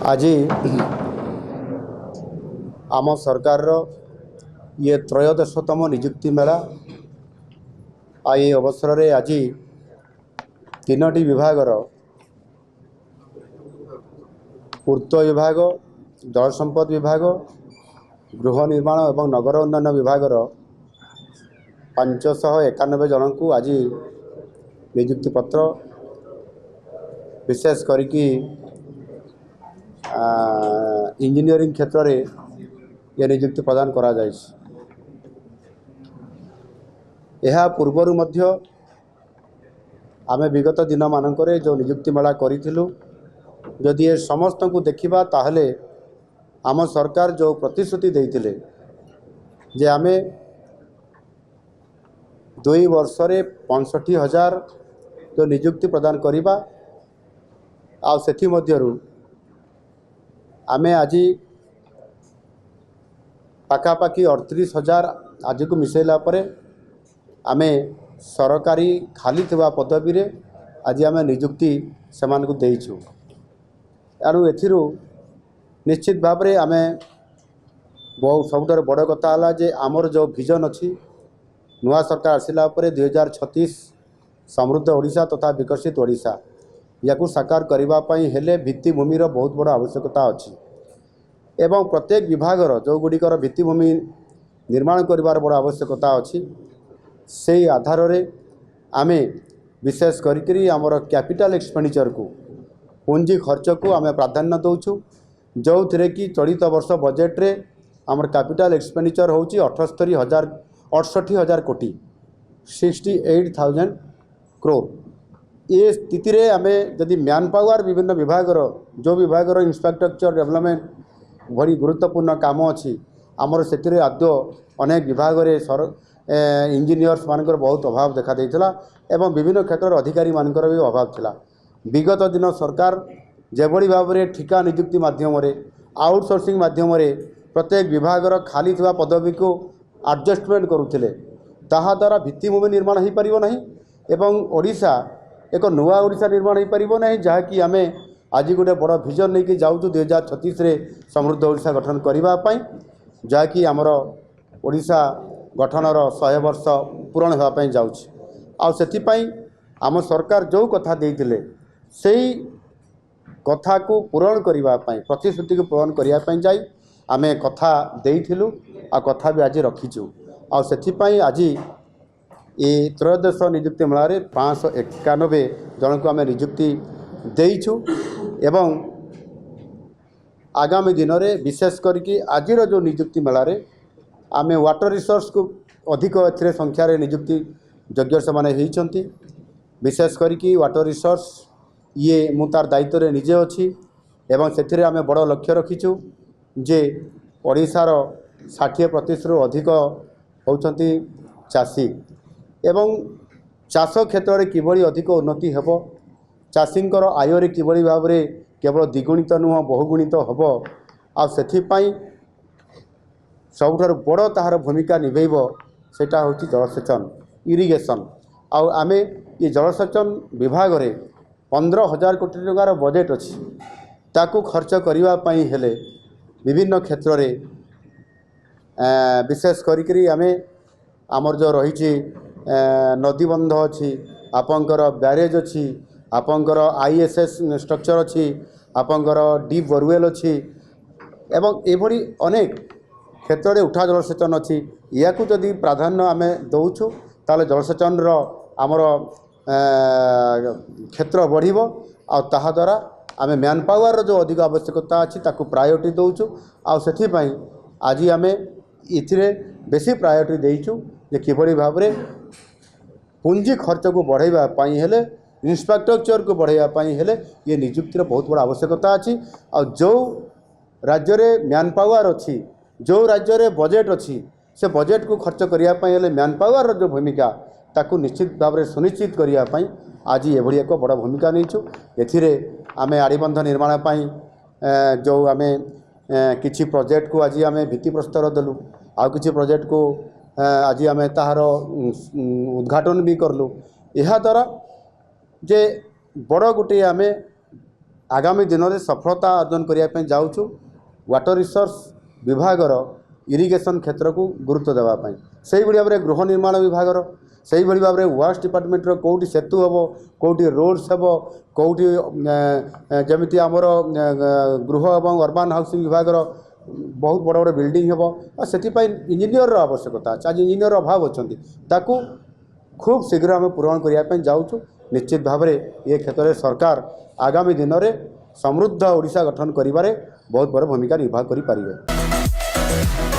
आज आम सरकार ये त्रयोदशतम निजुक्ति मेला ये अवसर रे आज तीनोटी विभागर पूर्त विभाग, जल संपद विभाग, गृह निर्माण एवं नगर उन्नयन विभागर 591 जन को आज निजुक्ति पत्र विशेष करिकी इंजीनियरिंग क्षेत्र रे ये निजुक्ति प्रदान करा जायछि। यह पूर्वर मध्य आमे विगत दिन मानकरे जो निजुक्ति मेला करिथिलु, जदि ये समस्त को देखिबा ताहले आम सरकार जो प्रतिश्रुति देइथिले जे आमे 2 वर्ष रे 65,000 जो निजुक्ति प्रदान करिबा आ सेथि मध्यरु आमे आज पाखापाखि 38,000 आज को मिसेला परे आमे सरकारी खाली थिबा पदवी रे आज आमे निजुक्ति समान को देइछु। एणु एथिरु निश्चित भाव रे आमे बहुत सबुठार बड़ कथा हला जे आमर जो विजन अछि नुआ सरकार आसिला परे 2036 समृद्ध ओडिशा तथा विकसित ओडिशा या साकार करबा पई हेले भित्तिभूमि बहुत बड़ आवश्यकता अछि एवं प्रत्येक विभागर जो गुड़िकर भित्तिभूमि निर्माण करिवार बड़ आवश्यकता अछि। से आधार रे आमे विशेष करिकरी हमर कैपिटल एक्सपेंडिचर को पूंजी खर्च को आमे प्राधान्य दउछु, जो थिरे कि चलित वर्ष बजेट रे हमर कैपिटल एक्सपेंडिचर होची 68,000 कोटी 68,000 करोड़। ये स्थिति रे आमे जदि मैन पावर विभिन्न विभागर जो विभागर इंफ्रास्ट्रक्चर डेवलपमेंट भरी गुरुत्वपूर्ण काम अच्छी आमर से आद्य अनेक विभाग रे इंजीनियर्स मानकर बहुत अभाव देखा देइथिला एवं विभिन्न क्षेत्र अधिकारी मानकर भी अभाव थिला। विगत दिन सरकार जेभली भाव में ठिका निजुक्ति माध्यम रे आउटसोर्सिंग माध्यम रे प्रत्येक विभागर खाली थिबा पदवी को एडजस्टमेंट करुथिले, ताहा द्वारा भित्तिभूमि निर्माण हो पारिबो नहीं एवं ओडिशा एक नुआ ओडिशा निर्माण हो पारिबो नहीं, जहाँकि आमे आज गोटे बड़ विजन नहीं कि जाऊँ 2036 रे समृद्ध ओडिशा गठन करने, जहाँकि आमर ओडिशा गठनर 100 वर्ष पूरण होगापी जाऊँच। आम सरकार जो कथा देइथिले सेही कथा को पूरण करने प्रतिश्रुति को पूरण करने जाई आमे कथा देइथिलु आ कथा भी आज रखीचु। आज ये त्रयोदश निजुक्ति मेला 591 जन को आमे निजुक्ति देइछु एवं आगामी दिन में विशेष करके आज जो निजुक्ति मेला आमे वाटर रिसोर्स को अधिक ए संख्यार निजुक्ति योग्य से माने होइछंती। विशेष करके वाटर रिसोर्स ये मु तार दायित्व रे निजे अछि एवं से आमे बड़ लक्ष्य रखीचु जे ओडिशार 60% रु अधिक होउछंती चाषी एवं चाष क्षेत्र में किभली अधिक उन्नति हेबो, चाषींकर आय रे किभली भाव रे केवल द्विगुणित नुह बहुगुणित हम आथिपाई सबुठार बड़ ताहार भूमिका निभेब सेटा हूँ जलसेचन इरिगेशन। आमे ये जलसेचन विभाग रे 15,000 कोटी टंकार बजेट अच्छी ताकू खर्च करने हेले विभिन्न क्षेत्र रे विशेष करी आमे आमर जो रही नदीबंध अच्छी आपंकर ब्यारेज अच्छी आपंकर ISS स्ट्रक्चर अच्छी आपंकर डीप बोरवेल अच्छी एवं एभली अनेक क्षेत्र में उठा जलसेचन अच्छी या जदि प्राधान्य आम दौचु ताले जलसेचन आमर क्षेत्र बढ़िबो आ ताहा द्वारा आम मैन पावर जो अधिक आवश्यकता अच्छी ताकू प्रायोरिटी दौचु आ सेथिपाई आज आम इथिरे बेसी प्रायोरिटी देइचु जे किभली भाव में पूंजी खर्च को बढ़ाइबा पई हेले इंफ्रास्ट्रक्चर को बढ़ाइबा हेले ये निजुक्तिर बहुत बड़ा आवश्यकता अच्छी आ जो राज्य रे मैन पावर अच्छी जो राज्य रे बजेट अच्छी से बजेट को खर्च करने हेले मैन पावर जो भूमिका ताकू निश्चित भाव में सुनिश्चित करने आज एभली एक बड़ भूमिका नहींचु। एथिरे आमे आड़ीबंध निर्माण पाई जो आमे किछि प्रोजेक्ट को आज आमे भित्ति प्रस्तर देलु आ किछि प्रोजेक्ट को आज आमे ताहार उद्घाटन भी करलु। यह द्वारा जे बड़ गोटे आमे आगामी दिन में सफलता अर्जन करने जाऊँ वाटर रिसोर्स विभागर इरिगेशन क्षेत्र को गुरुत्व देवाई से भाव में गृह निर्माण विभागर से भाव में वास्ट डिपार्टमेंटर कौटी सेतु हम कौटी रोड्स हम कौटी जमी आमर गृह और अर्बान हाउसिंग विभागर बहुत बड़ बड़ बिल्डिंग हम से इंजीनियर आवश्यकता आज इंजीनियर अभाव अच्छा खूब शीघ्र आम पूरण करने जाऊँ निश्चित भाव में ये क्षेत्र में सरकार आगामी दिन में समृद्ध ओडिशा गठन करिबारे बहुत बड़ भूमिका निर्वाह करि पारिबे।